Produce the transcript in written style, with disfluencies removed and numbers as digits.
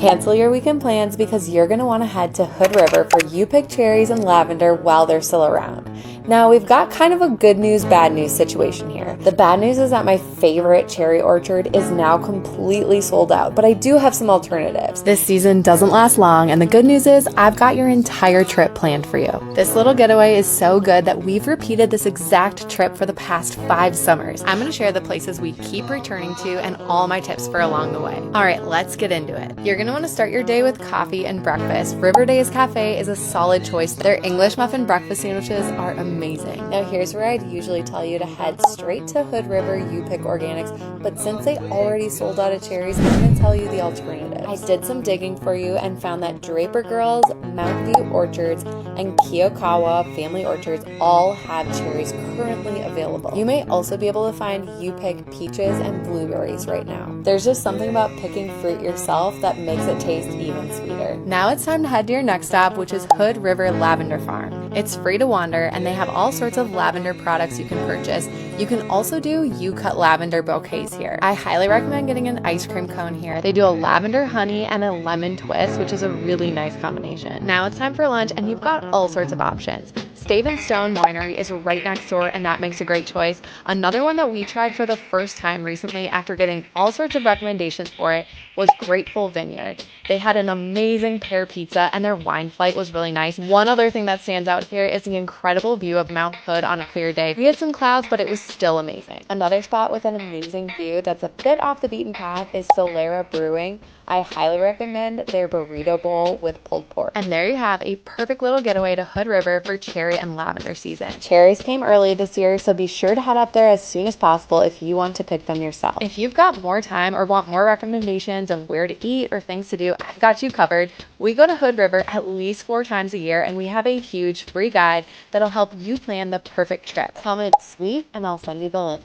Cancel your weekend plans because you're going to want to head to Hood River for You Pick Cherries and Lavender while they're still around. Now, we've got kind of a good news, bad news situation here. The bad news is that my favorite cherry orchard is now completely sold out, but I do have some alternatives. This season doesn't last long, and the good news is I've got your entire trip planned for you. This little getaway is so good that we've repeated this exact trip for the past 5 summers. I'm going to share the places we keep returning to and all my tips for along the way. All right, let's get into it. You're going to want to start your day with coffee and breakfast. River Days Cafe is a solid choice. Their English muffin breakfast sandwiches are amazing. Now here's where I'd usually tell you to head straight to Hood River You Pick Organics, but since they already sold out of cherries, I'm going to tell you the alternatives. I did some digging for you and found that Draper Girls, Mount View Orchards, and Kiyokawa Family Orchards all have cherries currently available. You may also be able to find You Pick peaches and blueberries right now. There's just something about picking fruit yourself that makes it taste even sweeter. Now it's time to head to your next stop, which is Hood River Lavender Farm. It's free to wander, and they have all sorts of lavender products you can purchase. You can also do you-cut lavender bouquets here. I highly recommend getting an ice cream cone here. They do a lavender honey and a lemon twist, which is a really nice combination. Now it's time for lunch, and you've got all sorts of options. Stave and Stone Winery is right next door, and that makes a great choice. Another one that we tried for the first time recently after getting all sorts of recommendations for it was Grateful Vineyard. They had an amazing pear pizza, and their wine flight was really nice. One other thing that stands out here is the incredible view of Mount Hood on a clear day. We had some clouds, but it was still amazing. Another spot with an amazing view that's a bit off the beaten path is Solera Brewing. I highly recommend their burrito bowl with pulled pork. And there you have a perfect little getaway to Hood River for cherry and lavender season. Cherries came early this year, so be sure to head up there as soon as possible if you want to pick them yourself. If you've got more time or want more recommendations of where to eat or things to do, I've got you covered. We go to Hood River at least 4 times a year, and we have a huge free guide that'll help you plan the perfect trip. Comment sweet and I'll send you the link.